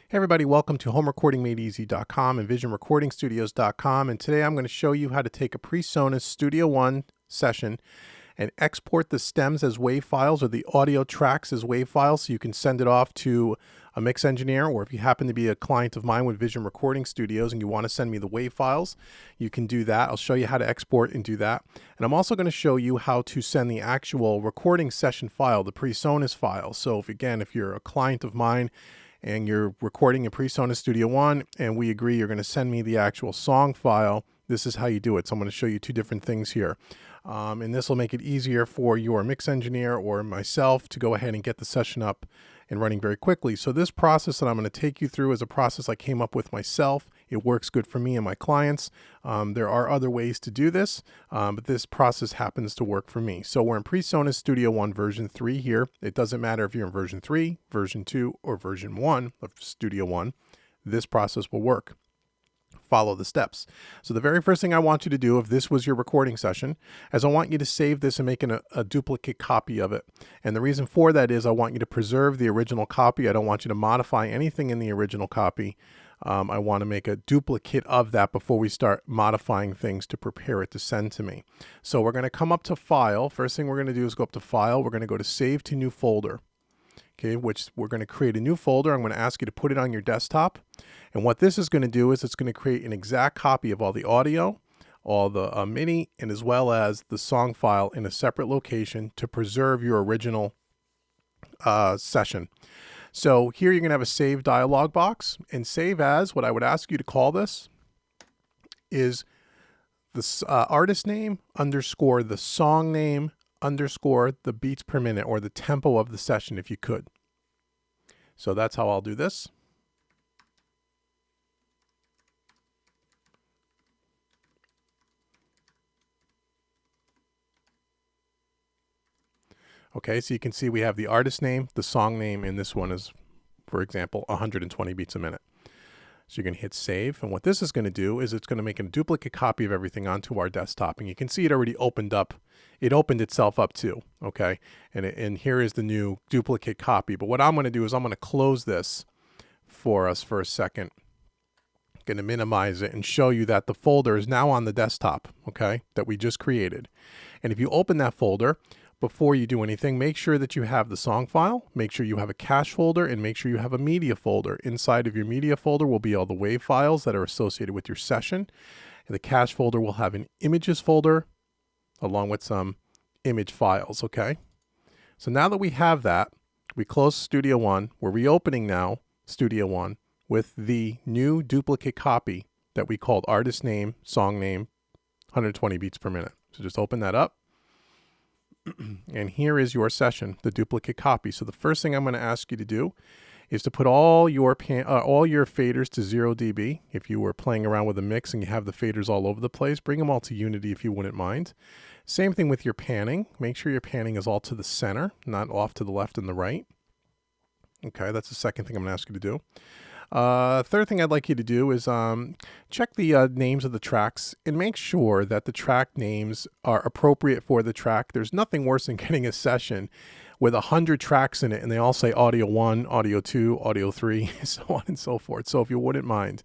Hey everybody, welcome to homerecordingmadeeasy.com and visionrecordingstudios.com, and today I'm going to show you how to take a Presonus Studio One session and export the stems as WAV files or the audio tracks as WAV files so you can send it off to a mix engineer, or if you happen to be a client of mine with Vision Recording Studios and you want to send me the WAV files, you can do that. I'll show you how to export and do that. And I'm also going to show you how to send the actual recording session file, the Presonus file. So if you're a client of mine and you're recording in Presonus Studio One and we agree you're going to send me the actual song file, this is how you do it. So I'm going to show you two different things here. And this will make it easier for your mix engineer or myself to go ahead and get the session up and running very quickly. So this process that I'm going to take you through is a process I came up with myself. It works good for me and my clients. There are other ways to do this, but this process happens to work for me. So we're in Presonus Studio One version 3 here. It doesn't matter if you're in version 3, version 2, or version 1 of Studio One. This process will work. Follow the steps. So the very first thing I want you to do, if this was your recording session, is I want you to save this and make a duplicate copy of it. And the reason for that is I want you to preserve the original copy. I don't want you to modify anything in the original copy. I want to make a duplicate of that before we start modifying things to prepare it to send to me. So we're going to come up to File. First thing we're going to do is go up to File. We're going to go to Save to New Folder. Okay, which we're going to create a new folder. I'm going to ask you to put it on your desktop. And what this is going to do is it's going to create an exact copy of all the audio, all the MIDI, and as well as the song file in a separate location to preserve your original session. So here you're going to have a save dialog box, and save as, what I would ask you to call this is the artist name underscore the song name underscore the beats per minute, or the tempo of the session if you could. So that's how I'll do this. Okay, so you can see we have the artist name, the song name, and this one is, for example, 120 beats a minute. So you're going to hit save, and what this is going to do is it's going to make a duplicate copy of everything onto our desktop, and you can see it already opened up. It opened itself up too, okay? And here is the new duplicate copy. But what I'm going to do is I'm going to close this for us for a second. I'm going to minimize it and show you that the folder is now on the desktop, okay, that we just created. And if you open that folder, before you do anything, make sure that you have the song file, make sure you have a cache folder, and make sure you have a media folder. Inside of your media folder will be all the WAV files that are associated with your session. And the cache folder will have an images folder along with some image files, okay? So now that we have that, we close Studio One. We're reopening now Studio One with the new duplicate copy that we called artist name, song name, 120 beats per minute. So just open that up. And here is your session, the duplicate copy. So the first thing I'm going to ask you to do is to put all your faders to 0 dB. If you were playing around with a mix and you have the faders all over the place, bring them all to unity if you wouldn't mind. Same thing with your panning. Make sure your panning is all to the center, not off to the left and the right. Okay, that's the second thing I'm going to ask you to do. Third thing I'd like you to do is check the names of the tracks and make sure that the track names are appropriate for the track. There's nothing worse than getting a session with 100 tracks in it and they all say audio 1, audio 2, audio 3, so on and so forth. So if you wouldn't mind,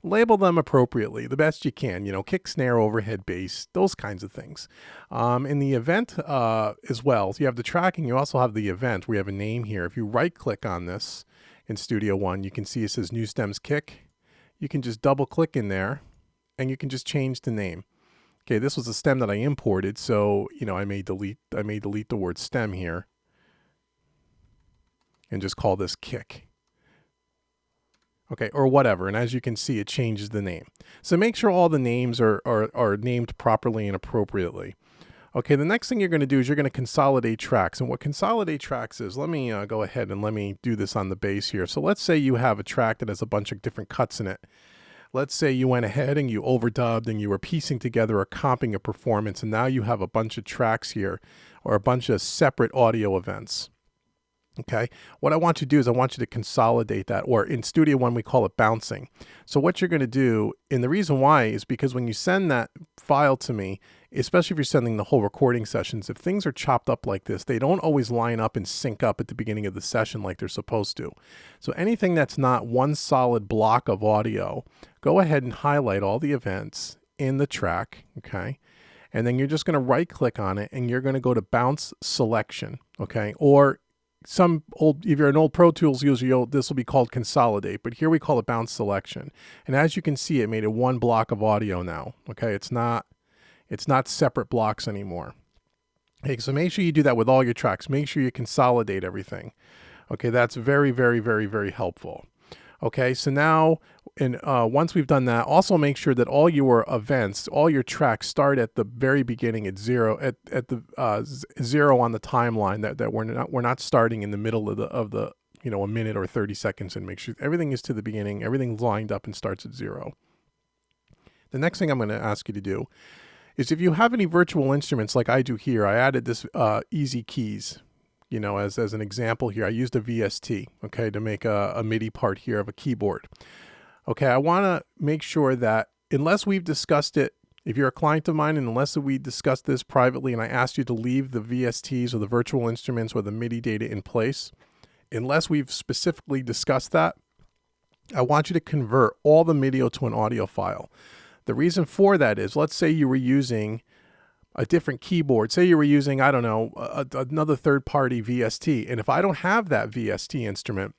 label them appropriately, the best you can, kick, snare, overhead, bass, those kinds of things. In the event as well, so you have the tracking, you also have the event. We have a name here. If you right click on this, in Studio One, you can see it says New Stems Kick. You can just double click in there and you can just change the name. Okay, this was a stem that I imported, so I may delete the word stem here and just call this kick. Okay, or whatever, and as you can see, it changes the name. So make sure all the names are named properly and appropriately. Okay, the next thing you're going to do is you're going to consolidate tracks. And what consolidate tracks is, let me go ahead and let me do this on the bass here. So let's say you have a track that has a bunch of different cuts in it. Let's say you went ahead and you overdubbed and you were piecing together or comping a performance, and now you have a bunch of tracks here or a bunch of separate audio events. Okay, what I want you to do is I want you to consolidate that, or in Studio One we call it bouncing. So what you're going to do, and the reason why is because when you send that file to me, especially if you're sending the whole recording sessions, if things are chopped up like this, they don't always line up and sync up at the beginning of the session like they're supposed to. So anything that's not one solid block of audio, go ahead and highlight all the events in the track, okay? And then you're just going to right click on it and you're going to go to bounce selection, okay? Or if you're an old Pro Tools user, this will be called consolidate, but here we call it bounce selection. And as you can see, it made it one block of audio now, okay? It's not separate blocks anymore. Okay, so make sure you do that with all your tracks. Make sure you consolidate everything. Okay, that's very, very, very, very helpful. Okay, so now, once we've done that, also make sure that all your events, all your tracks start at the very beginning at zero, at the zero on the timeline. That we're not starting in the middle of the a minute or 30 seconds, and make sure everything is to the beginning, everything's lined up and starts at zero. The next thing I'm going to ask you to do is, if you have any virtual instruments like I do here, I added this easy keys. As an example here, I used a VST, okay, to make a MIDI part here of a keyboard. Okay, I want to make sure that unless we've discussed it, if you're a client of mine, and unless we discussed this privately and I asked you to leave the VSTs or the virtual instruments or the MIDI data in place, unless we've specifically discussed that, I want you to convert all the MIDI to an audio file. The reason for that is, let's say you were using a different keyboard. Say you were using, I don't know, another third-party VST. And if I don't have that VST instrument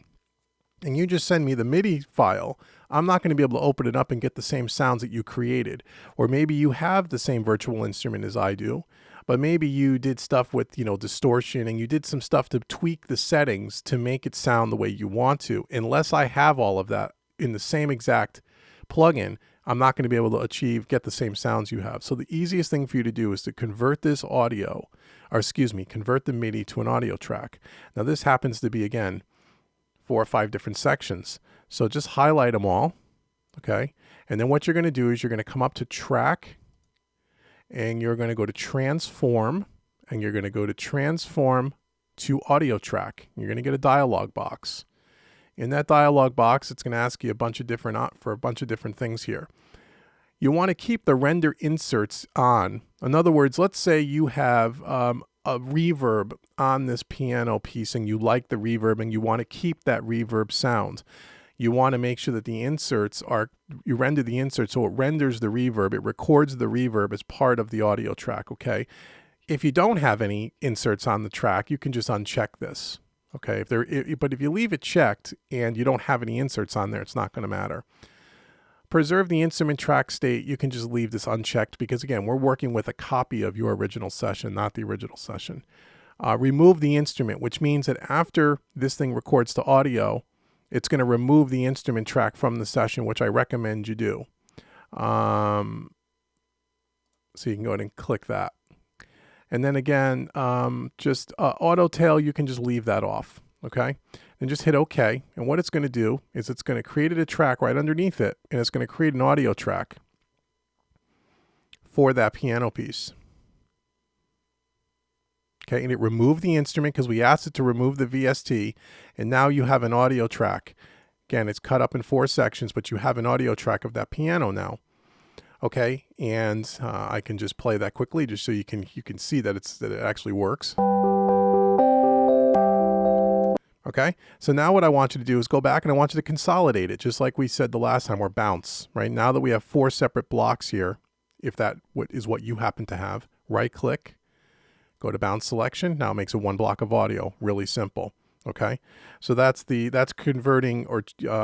and you just send me the MIDI file, I'm not going to be able to open it up and get the same sounds that you created. Or maybe you have the same virtual instrument as I do, but maybe you did stuff with, distortion, and you did some stuff to tweak the settings to make it sound the way you want to. Unless I have all of that in the same exact plugin, I'm not going to be able to get the same sounds you have. So the easiest thing for you to do is to convert this convert the MIDI to an audio track. Now this happens to be, again, 4 or 5 different sections. So just highlight them all, okay? And then what you're going to do is you're going to come up to track, and you're going to go to transform, and you're going to go to transform to audio track. You're going to get a dialog box. In that dialog box, it's going to ask you a bunch of different things here. You want to keep the render inserts on. In other words, let's say you have a reverb on this piano piece, and you like the reverb and you want to keep that reverb sound. You want to make sure that you render the inserts so it renders the reverb. It records the reverb as part of the audio track, okay? If you don't have any inserts on the track, you can just uncheck this. Okay, but if you leave it checked and you don't have any inserts on there, it's not going to matter. Preserve the instrument track state. You can just leave this unchecked because, again, we're working with a copy of your original session, not the original session. Remove the instrument, which means that after this thing records to audio, it's going to remove the instrument track from the session, which I recommend you do. So you can go ahead and click that. And then again, auto tail, you can just leave that off, okay? And just hit OK. And what it's going to do is it's going to create a track right underneath it, and it's going to create an audio track for that piano piece. Okay, and it removed the instrument because we asked it to remove the VST, and now you have an audio track. Again, it's cut up in 4 sections, but you have an audio track of that piano now. Okay, and I can just play that quickly just so you can see that it actually works. Okay, so now what I want you to do is go back and I want you to consolidate it, just like we said the last time, or bounce. Right now that we have 4 separate blocks here, if that is what you happen to have, right click, go to bounce selection. Now it makes it 1 block of audio. Really simple. Okay, so that's converting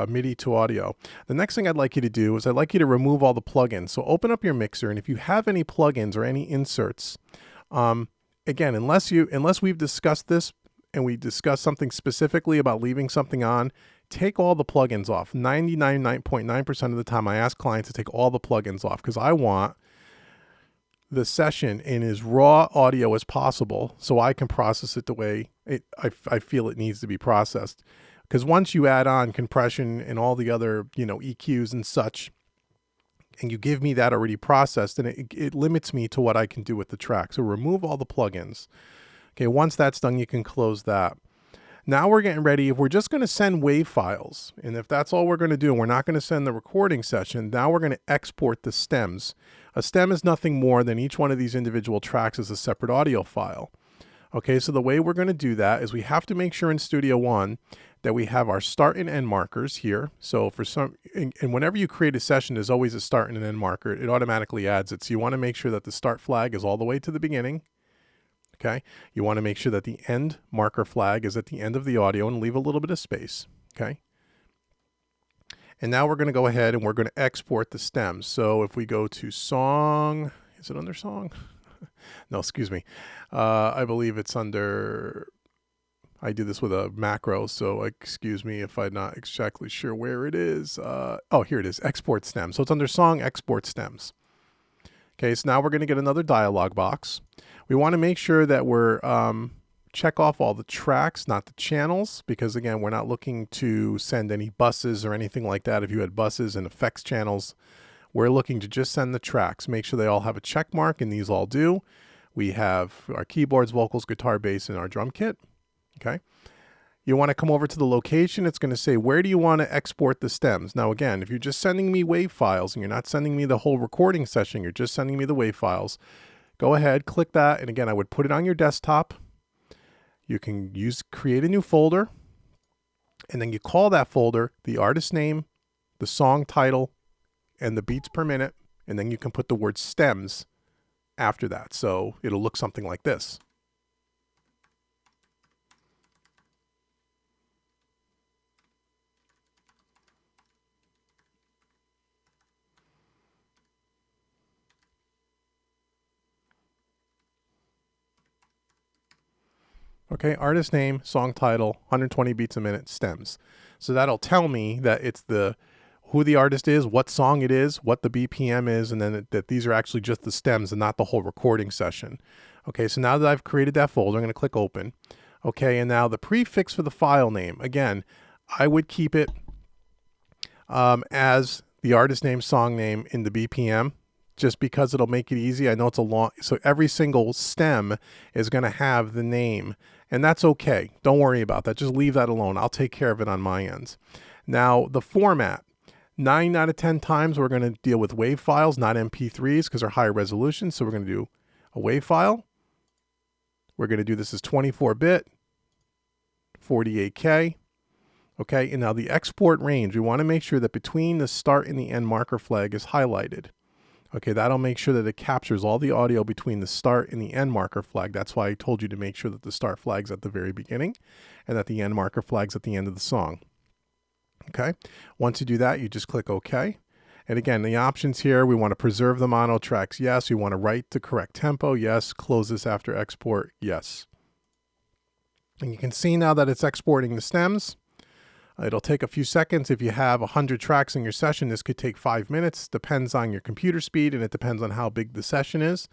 MIDI to audio. The next thing I'd like you to do is I'd like you to remove all the plugins. So open up your mixer, and if you have any plugins or any inserts, again, unless we've discussed this and we discussed something specifically about leaving something on, take all the plugins off. 99.9% of the time, I ask clients to take all the plugins off because I want the session in as raw audio as possible so I can process it the way I feel it needs to be processed. Because once you add on compression and all the other, EQs and such, and you give me that already processed, then it limits me to what I can do with the track. So remove all the plugins. Okay, once that's done, you can close that. Now we're getting ready. If we're just going to send WAV files, and if that's all we're going to do, and we're not going to send the recording session, now we're going to export the stems. A stem is nothing more than each one of these individual tracks is a separate audio file. Okay, so the way we're going to do that is we have to make sure in Studio One that we have our start and end markers here. So for some, and whenever you create a session, there's always a start and an end marker. It automatically adds it. So you want to make sure that the start flag is all the way to the beginning. Okay, you want to make sure that the end marker flag is at the end of the audio and leave a little bit of space. Okay. And now we're going to go ahead and we're going to export the stems. So if we go to song, is it under song? No, excuse me. I believe it's under, I do this with a macro, so excuse me if I'm not exactly sure where it is. Oh, here it is, export stems. So it's under song, export stems. Okay, so now we're going to get another dialog box. We want to make sure that we're check off all the tracks, not the channels, because again, we're not looking to send any buses or anything like that. If you had buses and effects channels, we're looking to just send the tracks. Make sure they all have a check mark, and these all do. We have our keyboards, vocals, guitar, bass, and our drum kit. Okay. You want to come over to the location. It's going to say, where do you want to export the stems? Now, again, if you're just sending me WAV files and you're not sending me the whole recording session, you're just sending me the WAV files, go ahead, click that. And again, I would put it on your desktop. You can create a new folder, and then you call that folder the artist name, the song title, and the beats per minute, and then you can put the word stems after that. So it'll look something like this. Okay, artist name, song title, 120 beats a minute, stems. So that'll tell me that it's who the artist is, what song it is, what the BPM is, and then that these are actually just the stems and not the whole recording session. Okay, so now that I've created that folder, I'm going to click open. Okay, and now the prefix for the file name, again, I would keep it as the artist name, song name in the BPM, just because it'll make it easy. I know it's a long, so every single stem is going to have the name, and that's okay. Don't worry about that. Just leave that alone. I'll take care of it on my end. Now, the format. 9 out of 10 times we're going to deal with WAV files, not MP3s, because they're higher resolution. So we're going to do a WAV file. We're going to do this as 24-bit, 48K. Okay, and now the export range, we want to make sure that between the start and the end marker flag is highlighted. Okay, that'll make sure that it captures all the audio between the start and the end marker flag. That's why I told you to make sure that the start flag's at the very beginning and that the end marker flag's at the end of the song. Okay, once you do that, you just click OK. And again, the options here, we want to preserve the mono tracks, yes. We want to write the correct tempo, yes. Close this after export, yes. And you can see now that it's exporting the stems. It'll take a few seconds. If you have 100 tracks in your session, this could take 5 minutes. Depends on your computer speed, and it depends on how big the session is.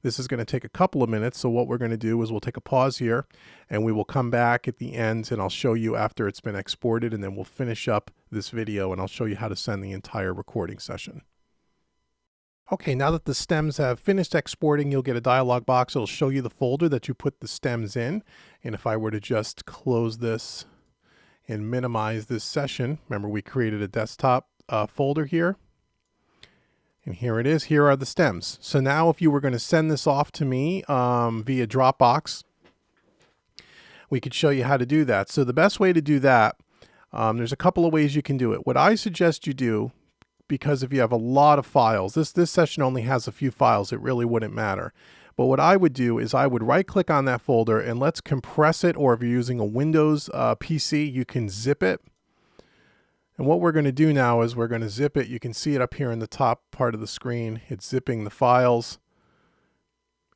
This is going to take a couple of minutes. So what we're going to do is we'll take a pause here, and we will come back at the end, and I'll show you after it's been exported, and then we'll finish up this video, and I'll show you how to send the entire recording session. Okay, now that the stems have finished exporting, you'll get a dialog box. It'll show you the folder that you put the stems in. And if I were to just close this and minimize this session, remember we created a desktop folder here, and here it is. Here are the stems. So now if you were going to send this off to me via Dropbox, we could show you how to do that. So the best way to do that, there's a couple of ways you can do it. What I suggest you do, because if you have a lot of files, this session only has a few files, it really wouldn't matter. But what I would do is I would right click on that folder and let's compress it, or if you're using a Windows PC, you can zip it. And what we're going to do now is we're going to zip it. You can see it up here in the top part of the screen. It's zipping the files.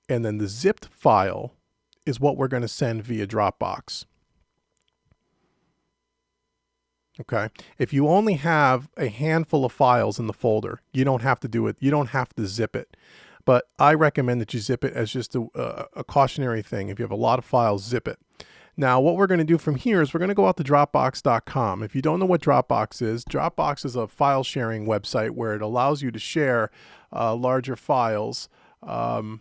And then the zipped file is what we're going to send via Dropbox. Okay. If you only have a handful of files in the folder, you don't have to do it. You don't have to zip it. But I recommend that you zip it as just a cautionary thing. If you have a lot of files, zip it. Now, what we're going to do from here is we're going to go out to Dropbox.com. If you don't know what Dropbox is a file sharing website where it allows you to share larger files with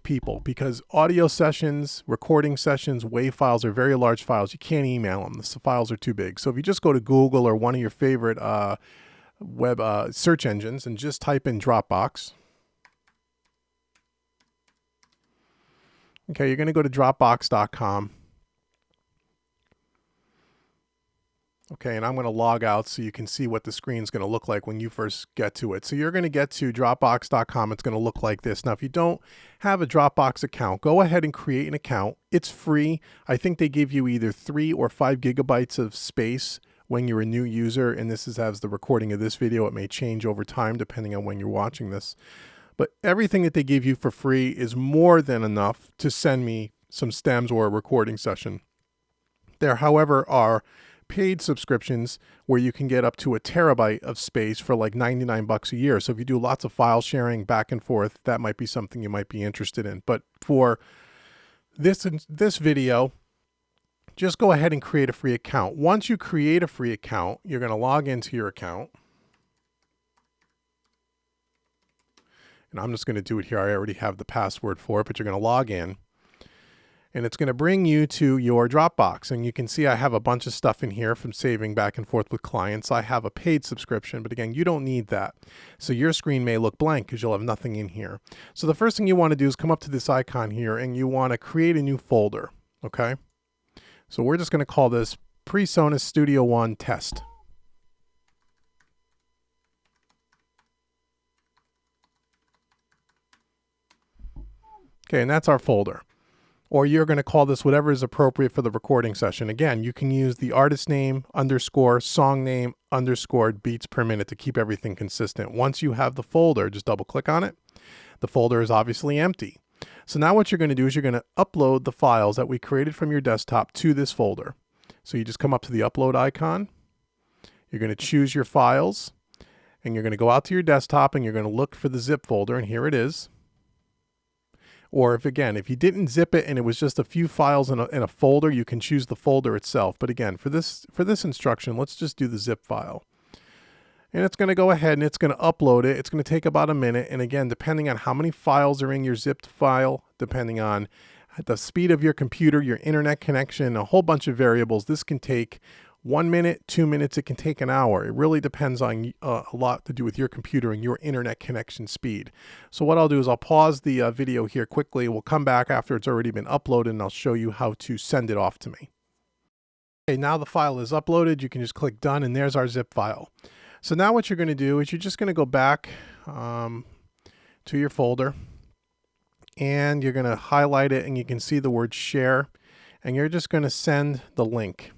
people, because audio sessions, recording sessions, WAV files are very large files. You can't email them. The files are too big. So if you just go to Google or one of your favorite web search engines and just type in Dropbox. Okay, you're going to go to Dropbox.com. Okay, and I'm going to log out so you can see what the screen's going to look like when you first get to it. So you're going to get to Dropbox.com. It's going to look like this. Now, if you don't have a Dropbox account, go ahead and create an account. It's free. I think they give you either 3 or 5 gigabytes of space when you're a new user, and this is as the recording of this video. It may change over time depending on when you're watching this. But everything that they give you for free is more than enough to send me some stems or a recording session. There, however, are paid subscriptions where you can get up to 1 terabyte of space for like 99 bucks a year. So if you do lots of file sharing back and forth, that might be something you might be interested in. But for this video, just go ahead and create a free account. Once you create a free account, you're going to log into your account. And I'm just going to do it here. I already have the password for it, but you're going to log in. And it's going to bring you to your Dropbox. And you can see I have a bunch of stuff in here from saving back and forth with clients. I have a paid subscription, but again, you don't need that. So your screen may look blank because you'll have nothing in here. So the first thing you want to do is come up to this icon here and you want to create a new folder. Okay. So we're just going to call this Presonus Studio One Test. Okay, and that's our folder. Or you're going to call this whatever is appropriate for the recording session. Again, you can use the artist name _ song name _ beats per minute to keep everything consistent. Once you have the folder, just double click on it. The folder is obviously empty. So now what you're going to do is you're going to upload the files that we created from your desktop to this folder. So you just come up to the upload icon. You're going to choose your files and you're going to go out to your desktop and you're going to look for the zip folder, and here it is. Or if you didn't zip it and it was just a few files in a folder, you can choose the folder itself. But again, for this instruction, let's just do the zip file. And it's going to go ahead and it's going to upload it. It's going to take about a minute. And again, depending on how many files are in your zipped file, depending on the speed of your computer, your internet connection, a whole bunch of variables, this can take 1 minute, 2 minutes, it can take an hour. It really depends on a lot to do with your computer and your internet connection speed. So what I'll do is I'll pause the video here quickly. We'll come back after it's already been uploaded and I'll show you how to send it off to me. Okay, now the file is uploaded. You can just click done and there's our zip file. So now what you're going to do is you're just going to go back to your folder and you're going to highlight it and you can see the word share and you're just going to send the link.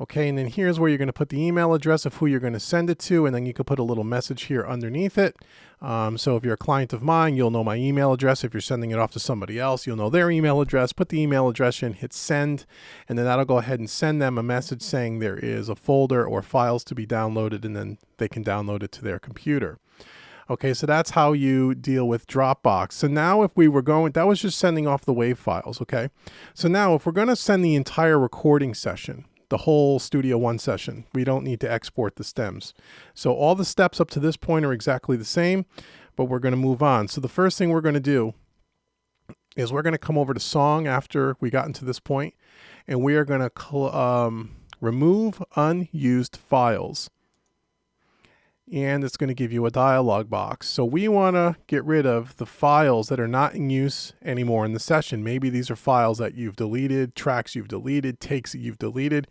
Okay, and then here's where you're going to put the email address of who you're going to send it to, and then you can put a little message here underneath it. So if you're a client of mine, you'll know my email address. If you're sending it off to somebody else, you'll know their email address. Put the email address in, hit send, and then that'll go ahead and send them a message saying there is a folder or files to be downloaded, and then they can download it to their computer. Okay, so that's how you deal with Dropbox. So now if we were going, that was just sending off the WAV files, okay? So now if we're going to send the entire recording session, the whole Studio One session, we don't need to export the stems. So all the steps up to this point are exactly the same, but we're going to move on. So the first thing we're going to do is we're going to come over to song after we got into this point, and we are going to remove unused files. And it's going to give you a dialog box. So we want to get rid of the files that are not in use anymore in the session. Maybe these are files that you've deleted, tracks you've deleted, takes that you've deleted.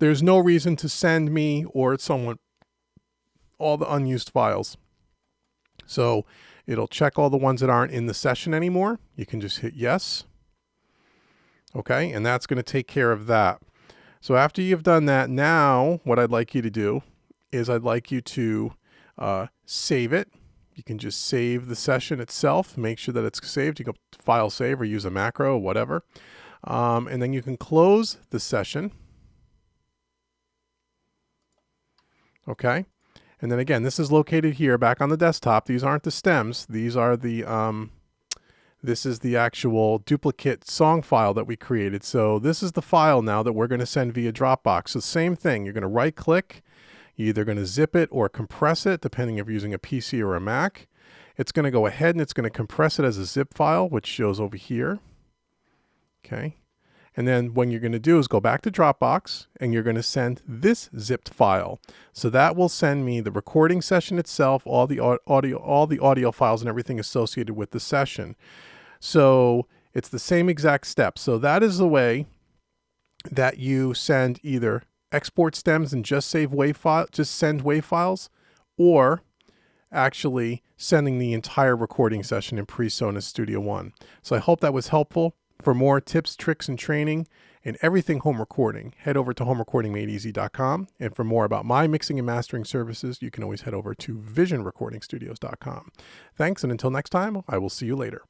There's no reason to send me or someone all the unused files. So it'll check all the ones that aren't in the session anymore. You can just hit yes. Okay, and that's going to take care of that. So after you've done that, now what I'd like you to do is I'd like you to save it. You can just save the session itself, make sure that it's saved. You can file save or use a macro or whatever. And then you can close the session. Okay. And then again, this is located here back on the desktop. These aren't the stems. These are the, this is the actual duplicate song file that we created. So this is the file now that we're going to send via Dropbox. So same thing, you're going to right click. You're either going to zip it or compress it, depending if you're using a PC or a Mac. It's going to go ahead and it's going to compress it as a zip file, which shows over here. Okay. And then what you're going to do is go back to Dropbox and you're going to send this zipped file. So that will send me the recording session itself, all the audio files and everything associated with the session. So it's the same exact steps. So that is the way that you send either export stems and just send WAV files, or actually sending the entire recording session in Presonus Studio One. So I hope that was helpful. For more tips, tricks, and training and everything home recording, head over to homerecordingmadeeasy.com. And for more about my mixing and mastering services, you can always head over to visionrecordingstudios.com. Thanks, and until next time, I will see you later.